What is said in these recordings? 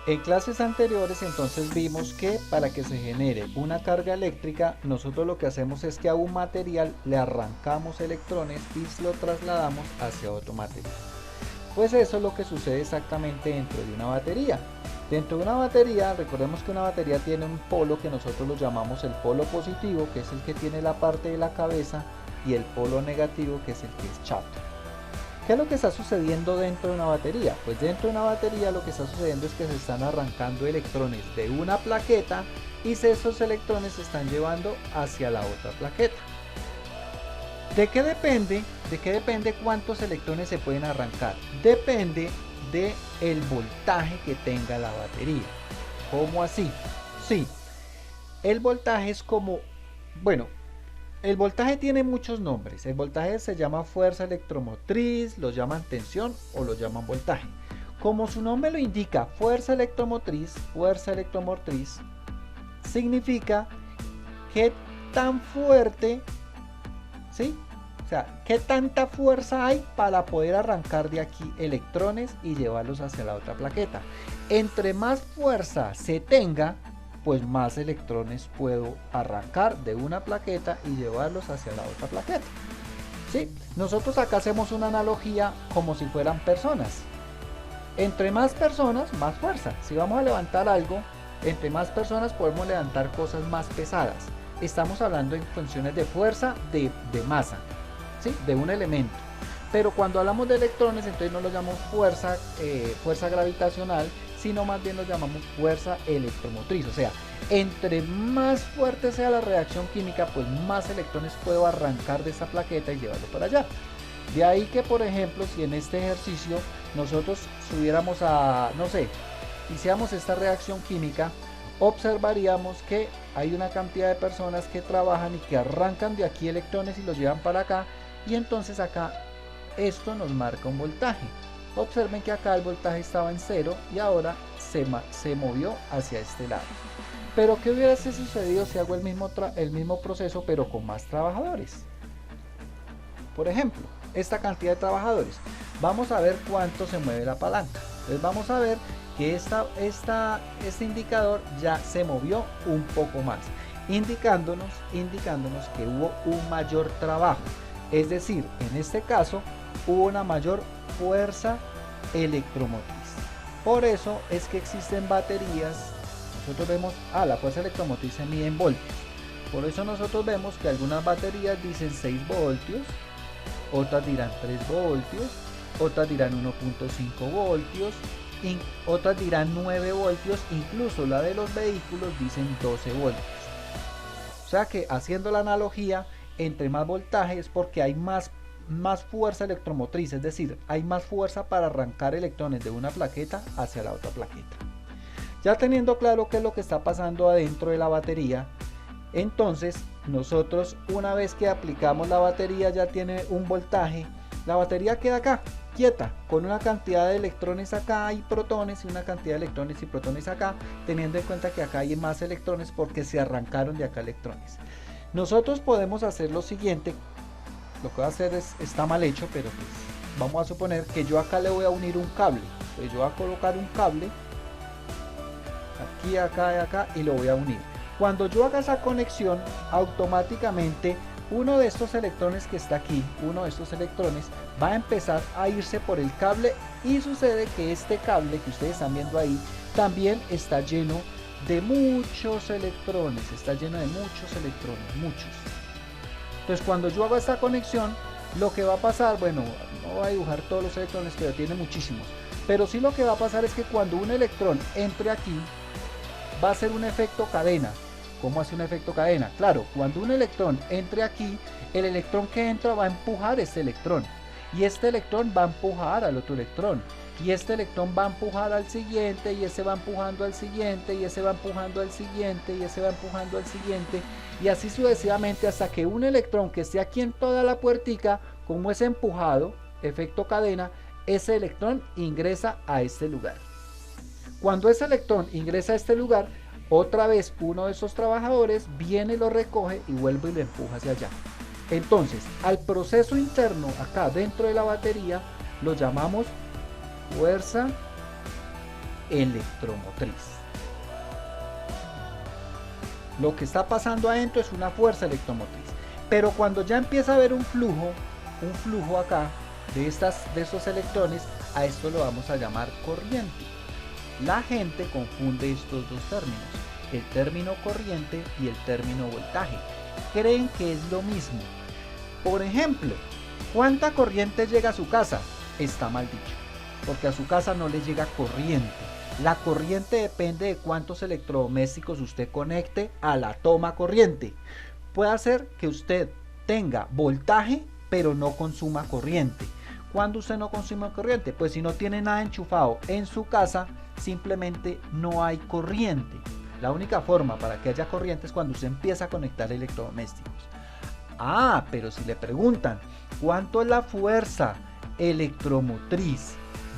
En clases anteriores entonces vimos que para que se genere una carga eléctrica, nosotros lo que hacemos es que a un material le arrancamos electrones y lo trasladamos hacia otro material. Pues eso es lo que sucede exactamente dentro de una batería. Dentro de una batería, recordemos que una batería tiene un polo que nosotros lo llamamos el polo positivo, que es el que tiene la parte de la cabeza, y el polo negativo, que es el que es chato. ¿Qué es lo que está sucediendo dentro de una batería? Pues dentro de una batería lo que está sucediendo es que se están arrancando electrones de una plaqueta y esos electrones se están llevando hacia la otra plaqueta. ¿De qué depende? ¿De qué depende cuántos electrones se pueden arrancar? Depende del voltaje que tenga la batería. ¿Cómo así? Sí, el voltaje es como, bueno, el voltaje tiene muchos nombres. El voltaje se llama fuerza electromotriz, lo llaman tensión o lo llaman voltaje. Como su nombre lo indica, fuerza electromotriz, significa qué tan fuerte, ¿sí? O sea, qué tanta fuerza hay para poder arrancar de aquí electrones y llevarlos hacia la otra plaqueta. Entre más fuerza se tenga, pues más electrones puedo arrancar de una plaqueta y llevarlos hacia la otra plaqueta. ¿Sí? Nosotros acá hacemos una analogía como si fueran personas. Entre más personas, más fuerza. Si vamos a levantar algo, entre más personas podemos levantar cosas más pesadas. Estamos hablando en funciones de fuerza de masa, ¿sí? De un elemento. Pero cuando hablamos de electrones, entonces no lo llamamos fuerza gravitacional, sino más bien lo llamamos fuerza electromotriz. O sea, entre más fuerte sea la reacción química, pues más electrones puedo arrancar de esa plaqueta y llevarlo para allá. De ahí que, por ejemplo, si en este ejercicio nosotros subiéramos a, no sé, hiciéramos esta reacción química, observaríamos que hay una cantidad de personas que trabajan y que arrancan de aquí electrones y los llevan para acá, y entonces acá esto nos marca un voltaje. Observen que acá el voltaje estaba en 0 y ahora se movió hacia este lado. Pero ¿qué hubiese sucedido si hago el mismo proceso pero con más trabajadores? Por ejemplo, esta cantidad de trabajadores. Vamos a ver cuánto se mueve la palanca. Entonces vamos a ver que este indicador ya se movió un poco más, indicándonos que hubo un mayor trabajo. Es decir, en este caso hubo una mayor fuerza electromotriz. Por eso es que existen baterías. Nosotros vemos, la fuerza electromotriz se mide en voltios. Por eso nosotros vemos que algunas baterías dicen 6 voltios, otras dirán 3 voltios, otras dirán 1.5 voltios, otras dirán 9 voltios, incluso la de los vehículos dicen 12 voltios. O sea que, haciendo la analogía, entre más voltaje es porque hay más fuerza electromotriz, es decir, hay más fuerza para arrancar electrones de una plaqueta hacia la otra plaqueta. Ya teniendo claro qué es lo que está pasando adentro de la batería, entonces nosotros, una vez que aplicamos la batería, ya tiene un voltaje, la batería queda acá quieta, con una cantidad de electrones acá y protones, y una cantidad de electrones y protones acá, teniendo en cuenta que acá hay más electrones porque se arrancaron de acá electrones. Nosotros podemos hacer lo siguiente. Lo que voy a hacer está mal hecho, pero pues vamos a suponer que yo acá le voy a unir un cable. Entonces yo voy a colocar un cable aquí, acá y acá, y lo voy a unir. Cuando yo haga esa conexión, automáticamente uno de estos electrones que está aquí, uno de estos electrones va a empezar a irse por el cable, y sucede que este cable que ustedes están viendo ahí también está lleno de muchos electrones, muchos. Entonces cuando yo hago esta conexión, lo que va a pasar, bueno, no voy a dibujar todos los electrones, pero tiene muchísimos, pero sí lo que va a pasar es que cuando un electrón entre aquí, va a ser un efecto cadena. ¿Cómo hace un efecto cadena? Claro, cuando un electrón entre aquí, el electrón que entra va a empujar este electrón, y este electrón va a empujar al otro electrón, y este electrón va a empujar al siguiente, y ese va empujando al siguiente, y ese va empujando al siguiente, y ese va empujando al siguiente, y así sucesivamente, hasta que un electrón que esté aquí en toda la puertica, como es empujado, efecto cadena, ese electrón ingresa a este lugar. Cuando ese electrón ingresa a este lugar, otra vez uno de esos trabajadores viene y lo recoge y vuelve y lo empuja hacia allá. Entonces, al proceso interno acá dentro de la batería lo llamamos fuerza electromotriz. Lo que está pasando adentro es una fuerza electromotriz. Pero cuando ya empieza a haber un flujo acá de estos electrones, a esto lo vamos a llamar corriente. La gente confunde estos dos términos, el término corriente y el término voltaje. Creen que es lo mismo. Por ejemplo, ¿cuánta corriente llega a su casa? Está mal dicho, porque a su casa no le llega corriente. La corriente depende de cuántos electrodomésticos usted conecte a la toma corriente. Puede ser que usted tenga voltaje, pero no consuma corriente. ¿Cuándo usted no consume corriente? Pues si no tiene nada enchufado en su casa, simplemente no hay corriente. La única forma para que haya corriente es cuando usted empieza a conectar electrodomésticos. Ah, pero si le preguntan cuánto es la fuerza electromotriz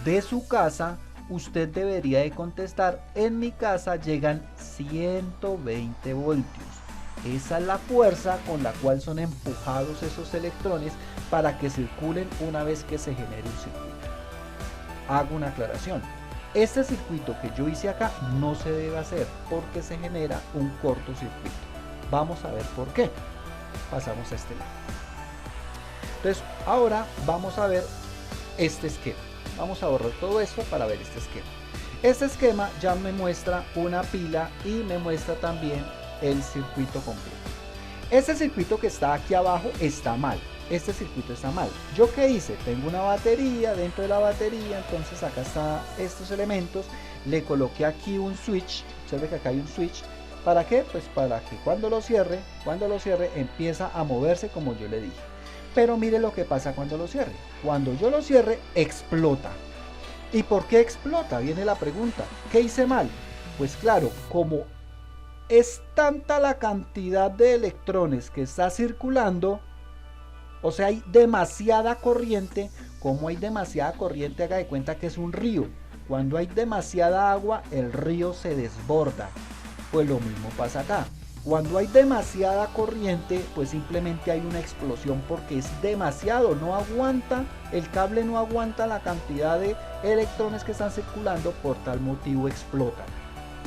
de su casa, usted debería de contestar: en mi casa llegan 120 voltios. Esa es la fuerza con la cual son empujados esos electrones para que circulen una vez que se genere un circuito. Hago una aclaración. Este circuito que yo hice acá no se debe hacer porque se genera un cortocircuito. Vamos a ver por qué. Pasamos a este lado. Entonces, ahora vamos a ver este esquema. Vamos a borrar todo esto para ver este esquema. Este esquema ya me muestra una pila y me muestra también el circuito completo. Este circuito que está aquí abajo está mal. Este circuito está mal. ¿Yo qué hice? Tengo una batería, dentro de la batería, entonces acá están estos elementos. Le coloqué aquí un switch. Observe que acá hay un switch. ¿Para qué? Pues para que cuando lo cierre empieza a moverse como yo le dije. Pero mire lo que pasa cuando lo cierre. Cuando yo lo cierre, explota. ¿Y por qué explota? Viene la pregunta. ¿Qué hice mal? Pues claro, como es tanta la cantidad de electrones que está circulando, o sea, hay demasiada corriente. Como hay demasiada corriente, haga de cuenta que es un río. Cuando hay demasiada agua, el río se desborda. Pues lo mismo pasa acá. Cuando hay demasiada corriente, pues simplemente hay una explosión porque es demasiado, no aguanta, el cable no aguanta la cantidad de electrones que están circulando, por tal motivo explota.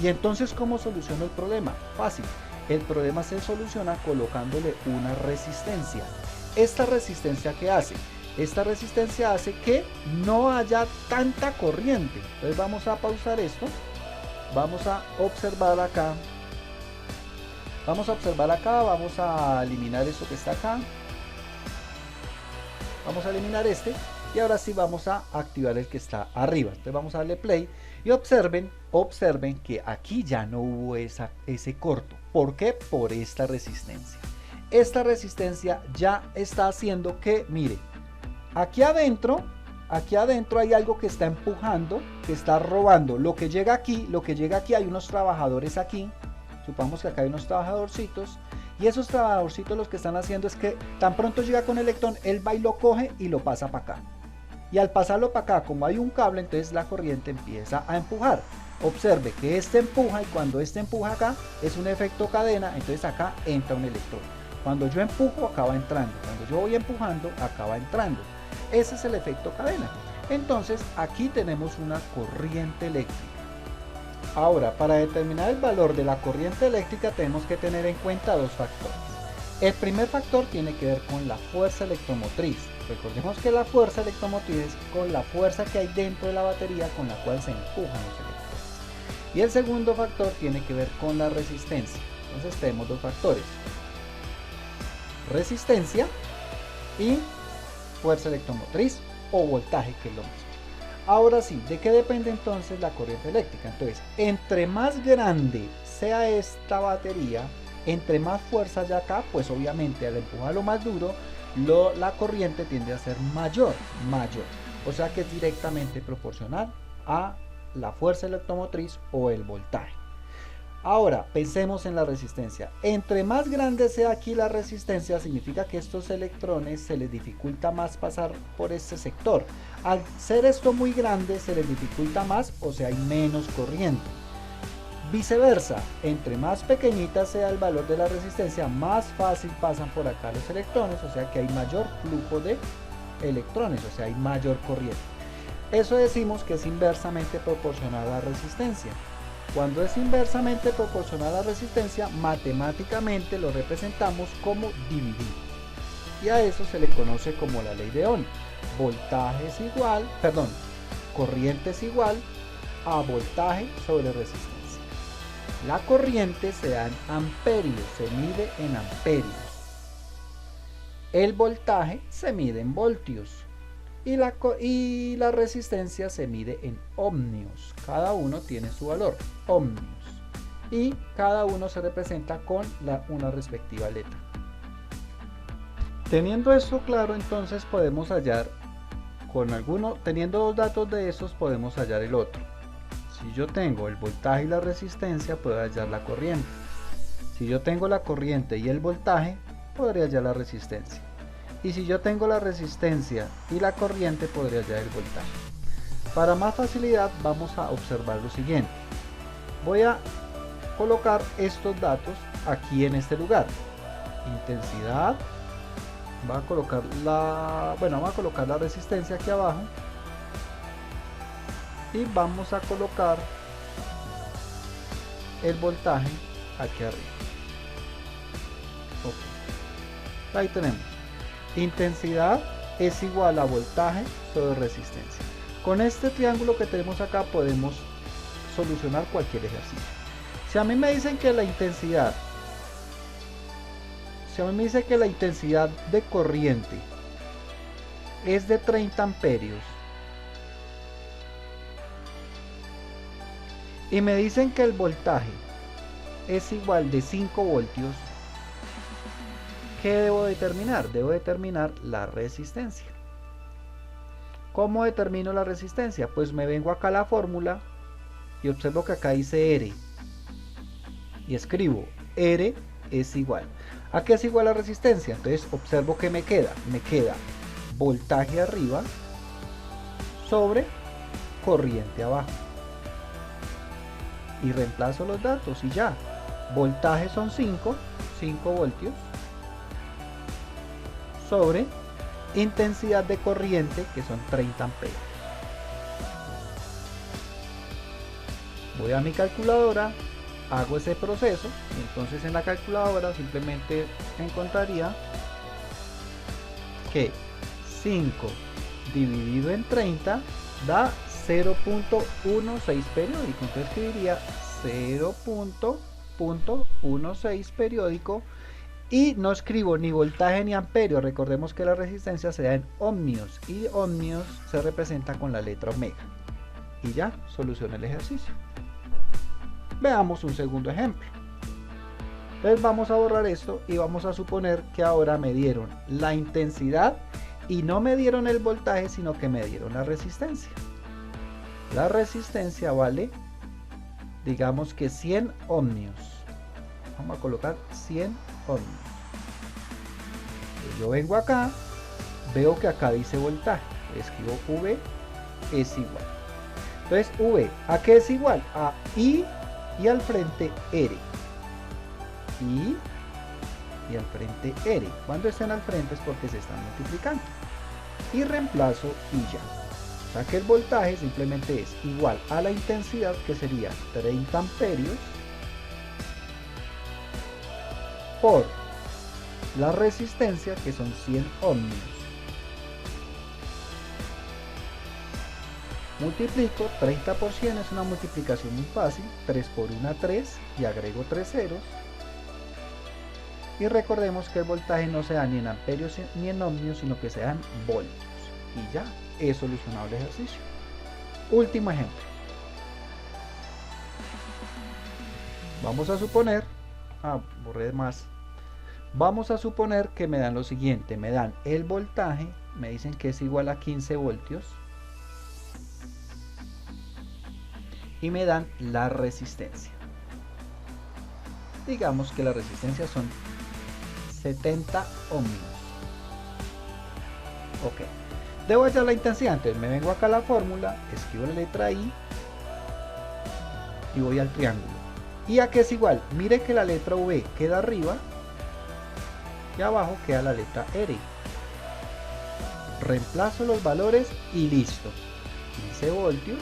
Y entonces, ¿cómo soluciono el problema? Fácil, el problema se soluciona colocándole una resistencia. ¿Esta resistencia qué hace? Esta resistencia hace que no haya tanta corriente. Entonces vamos a pausar esto, vamos a observar acá. Vamos a eliminar esto que está acá. Vamos a eliminar este. Y ahora sí vamos a activar el que está arriba. Entonces vamos a darle play. Y observen que aquí ya no hubo ese corto. ¿Por qué? Por esta resistencia. Esta resistencia ya está haciendo que, mire, aquí adentro hay algo que está empujando, que está robando. Lo que llega aquí, hay unos trabajadores aquí. Supongamos que acá hay unos trabajadorcitos, y esos trabajadorcitos lo que están haciendo es que tan pronto llega con el electrón, él va y lo coge y lo pasa para acá. Y al pasarlo para acá, como hay un cable, entonces la corriente empieza a empujar. Observe que este empuja, y cuando este empuja acá, es un efecto cadena, entonces acá entra un electrón. Cuando yo empujo, acá va entrando. Cuando yo voy empujando, acá va entrando. Ese es el efecto cadena. Entonces aquí tenemos una corriente eléctrica. Ahora, para determinar el valor de la corriente eléctrica tenemos que tener en cuenta dos factores. El primer factor tiene que ver con la fuerza electromotriz. Recordemos que la fuerza electromotriz es con la fuerza que hay dentro de la batería con la cual se empujan los electrones. Y el segundo factor tiene que ver con la resistencia. Entonces tenemos dos factores: resistencia y fuerza electromotriz o voltaje, que es lo mismo. Ahora sí, ¿de qué depende entonces la corriente eléctrica? Entonces, entre más grande sea esta batería, entre más fuerza haya acá, pues obviamente al empujarlo más duro, la corriente tiende a ser mayor. O sea que es directamente proporcional a la fuerza electromotriz o el voltaje. Ahora, pensemos en la resistencia. Entre más grande sea aquí la resistencia, significa que estos electrones se les dificulta más pasar por este sector. Al ser esto muy grande, se les dificulta más, o sea, hay menos corriente. Viceversa, entre más pequeñita sea el valor de la resistencia, más fácil pasan por acá los electrones, o sea que hay mayor flujo de electrones, o sea, hay mayor corriente. Eso decimos que es inversamente proporcional a la resistencia. Cuando es inversamente proporcional a la resistencia, matemáticamente lo representamos como dividir. Y a eso se le conoce como la ley de Ohm. Corriente es igual a voltaje sobre resistencia. La corriente se da en amperios, se mide en amperios. El voltaje se mide en voltios. Y la resistencia se mide en ohmios. Cada uno tiene su valor, ohmios. Y cada uno se representa con una respectiva letra. Teniendo esto claro, entonces podemos hallar teniendo dos datos de esos, podemos hallar el otro. Si yo tengo el voltaje y la resistencia, puedo hallar la corriente. Si yo tengo la corriente y el voltaje, podría hallar la resistencia. Y si yo tengo la resistencia y la corriente, podría hallar el voltaje. Para más facilidad, vamos a observar lo siguiente. Voy a colocar estos datos aquí en este lugar. Intensidad. Vamos a colocar la resistencia aquí abajo. Y vamos a colocar el voltaje aquí arriba. Okay. Ahí tenemos. Intensidad es igual a voltaje sobre resistencia. Con este triángulo que tenemos acá podemos solucionar cualquier ejercicio. Si a mí me dicen que la intensidad de corriente es de 30 amperios y me dicen que el voltaje es igual de 5 voltios, ¿qué debo determinar? Debo determinar la resistencia. ¿Cómo determino la resistencia? Pues me vengo acá a la fórmula y observo que acá dice R y escribo R es igual. ¿A qué es igual la resistencia? Entonces observo que me queda voltaje arriba sobre corriente abajo. Y reemplazo los datos y ya. Voltaje son 5 voltios sobre intensidad de corriente, que son 30 amperios. Voy a mi calculadora, hago ese proceso y entonces en la calculadora simplemente encontraría que 5 dividido en 30 da 0.16 periódico. Entonces escribiría 0.16 periódico y no escribo ni voltaje ni amperio. Recordemos que la resistencia se da en ohmios y ohmios se representa con la letra omega. Y ya solucioné el ejercicio. Veamos un segundo ejemplo. Entonces vamos a borrar esto y vamos a suponer que ahora me dieron la intensidad y no me dieron el voltaje, sino que me dieron la resistencia. La resistencia vale, digamos que 100 ohmios. Vamos a colocar 100 ohmios. Yo vengo acá, veo que acá dice voltaje, escribo V es igual. Entonces V, ¿a qué es igual? A I y al frente R. I y al frente R. Cuando estén al frente es porque se están multiplicando. Y reemplazo y ya. O sea que el voltaje simplemente es igual a la intensidad, que sería 30 amperios, por la resistencia, que son 100 ohmios. Multiplico 30 por 100, es una multiplicación muy fácil, 3 por 1 3 y agrego 3 ceros. Y recordemos que el voltaje no se da ni en amperios ni en ohmios, sino que se da en voltios. Y ya he solucionado el ejercicio. Último ejemplo. Vamos a suponer, borré más. Vamos a suponer que me dan lo siguiente, me dan el voltaje, me dicen que es igual a 15 voltios. Y me dan la resistencia. Digamos que la resistencia son 70 ohmios. Ok. Debo hallar la intensidad, entonces me vengo acá a la fórmula, escribo la letra I y voy al triángulo. ¿Y a qué es igual? Mire que la letra V queda arriba y abajo queda la letra R. Reemplazo los valores y listo. 15 voltios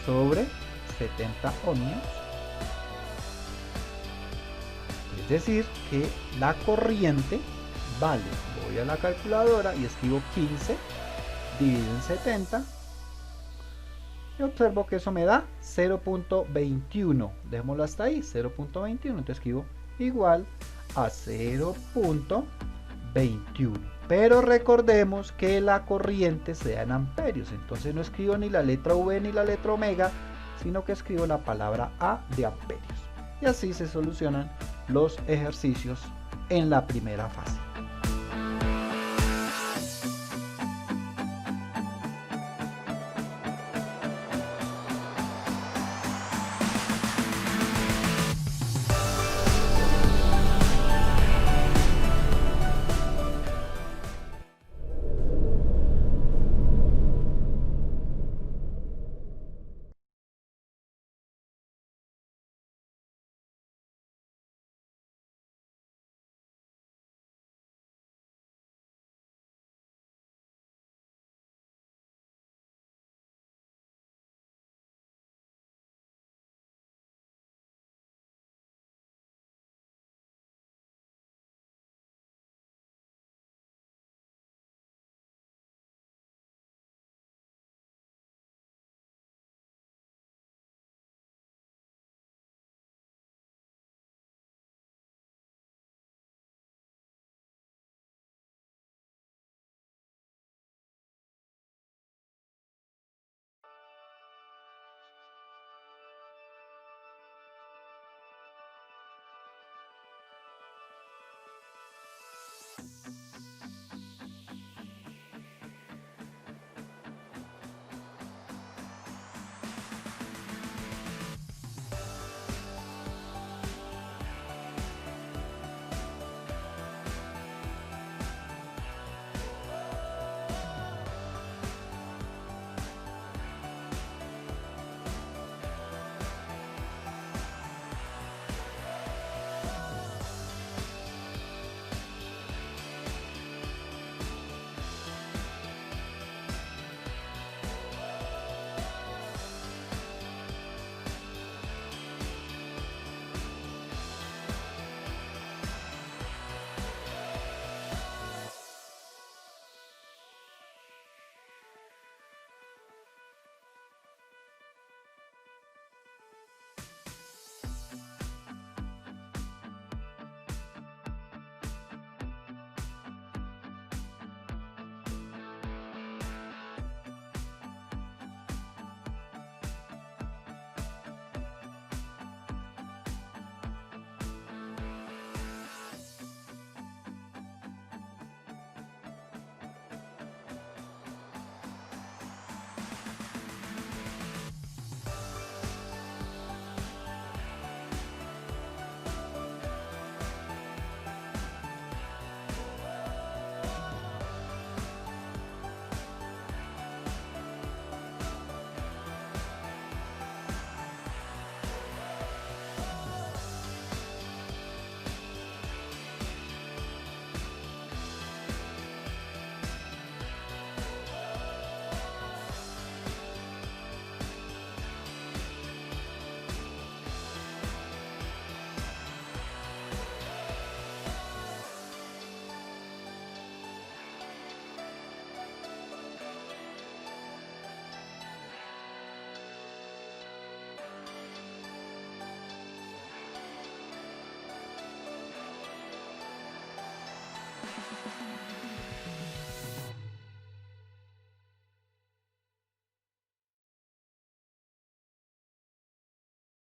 sobre 70 ohmios. Es decir, que la corriente vale, voy a la calculadora y escribo 15 dividido en 70 y observo que eso me da 0.21. Dejémoslo hasta ahí, 0.21. Entonces escribo igual a 0.21. Pero recordemos que la corriente se da en amperios. Entonces no escribo ni la letra V ni la letra omega, sino que escribo la palabra A de amperios. Y así se solucionan los ejercicios en la primera fase.